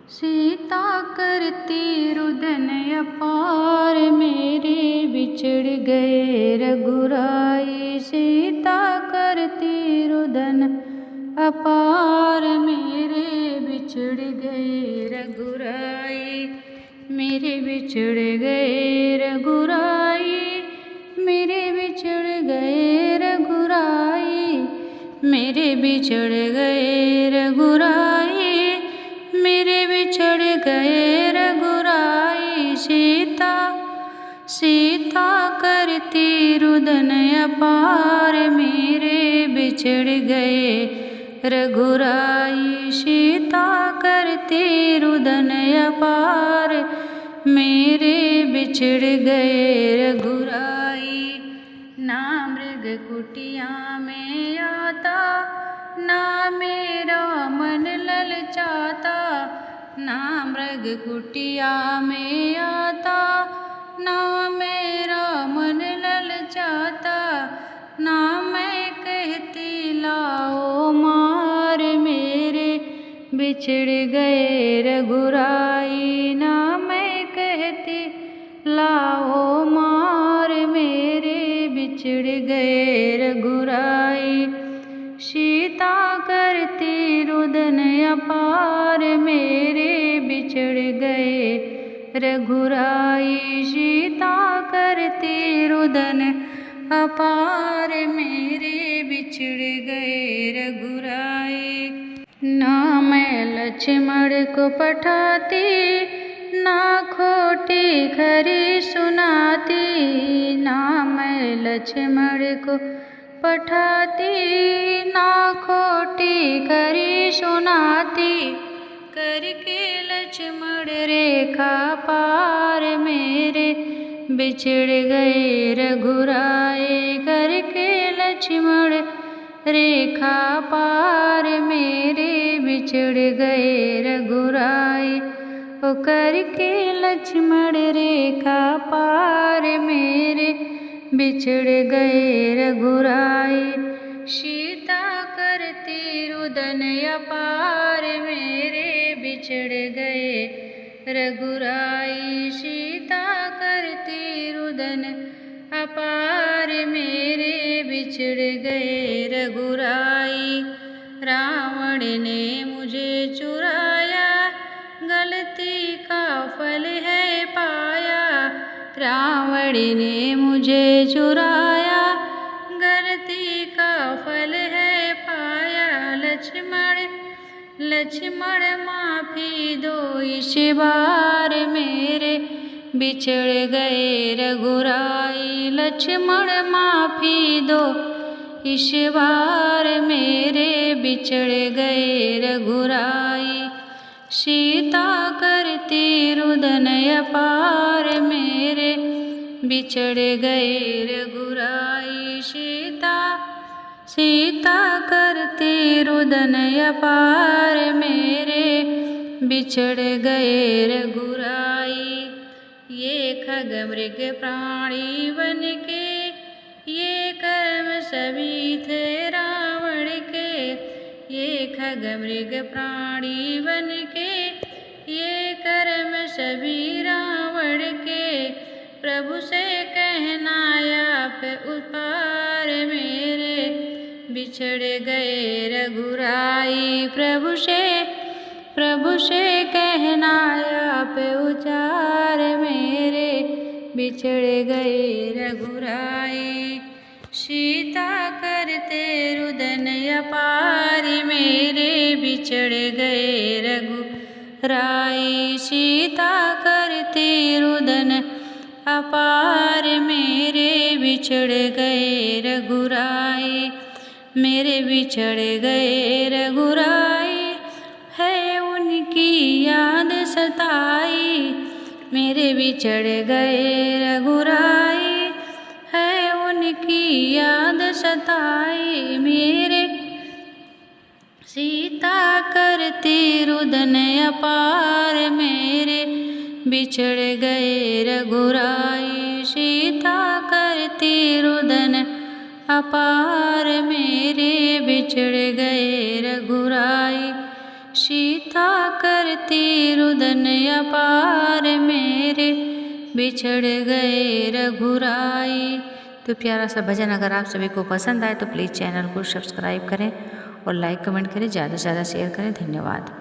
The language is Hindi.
सीता करती रुदन अपार, मेरे बिछड़ गए रघुराई। सीता करती रुदन अपार, मेरे बिछड़ गए रघुराई। मेरे बिछड़ गए रघुराई, मेरे बिछड़ गए रघुराई। मेरे बिछड़ गए रघुराई, मेरे बिछड़ गए रघुराई। सीता सीता करती रुदन अपार, मेरे बिछड़ गए रघुराई। सीता करती रुदन अपार, मेरे बिछड़ गए रघुराई। ना मृग कुटिया में आता, ना मेरा मन ललचाता। ना मृग कुटिया में आता, ना मेरा मन ललचाता। ना मैं कहती लाओ मार, मेरे बिछड़ गए रघुराई। ना मैं कहती लाओ मार, मेरे बिछड़ गए रघुराई। सीता करती रुदन अपार, मेरे बिछड़ गए रघुराई। सीता करती रुदन अपार, मेरे बिछड़ गए रघुराई। ना मैं लक्ष्मण को पठाती, ना खोटी खरी सुनाती। ना मैं लक्ष्मण को पठाती, ना खोटी खरी सुनाती। करके लक्ष्मण रेखा पार, मेरे बिछड़ गए रघुराई। करके लक्ष्मण रेखा पार, मेरे बिछड़ गए रघुराई। ओ करके लक्ष्मण रेखा पार, मेरे बिछड़ गए रघुराई। सीता करती रुदन अपार, मेरे बिछड़ गए रघुराई। सीता करती रुदन अपार, मेरे बिछड़ गए रघुराई। रावण ने मुझे चुराया, गलती का फल है पाया। रावण ने मुझे चुराया, गलती का फल है पाया। लक्ष्मण माफी दो इस बार, मेरे बिछड़ गए रघुराई। लक्ष्मण माफी दो इस बार, मेरे बिछड़ गए रघुराई। सीता करती रुदन अपार, मेरे बिछड़ गए रघुराई। सीता करती रुदन अपार, मेरे बिछड़ गए रघुराई। ये खग मृग प्राणी बन के, ये कर्म सभी थे रावण के। ये खग मृग प्राणी बन के, ये कर्म सभी रावण के। प्रभु से कहना आप उपार, मेरे बिछड़ गए रघुराई। प्रभु से कहना आप उचार, मेरे बिछड़ गए रघुराई। सीता करते रुदन अपार, मेरे बिछड़ गए रघुराई। सीता करती रुदन अपार, मेरे बिछड़ गए रघुराई। मेरे बिछड़ गए रघुराई, है उनकी याद सताई। मेरे बिछड़ गए रघुराई, है उनकी याद सताई। मेरे सीता करती रुदन अपार, मेरे बिछड़ गए रघुराई। सीता करती रुदन अपार, मेरे बिछड़ गए रघुराई। सीता करती रुदन अपार मेरे, बिछड़ गए रघुराई। तो प्यारा सा भजन अगर आप सभी को पसंद आए तो प्लीज़ चैनल को सब्सक्राइब करें और लाइक कमेंट करें, ज़्यादा से ज़्यादा शेयर करें। धन्यवाद।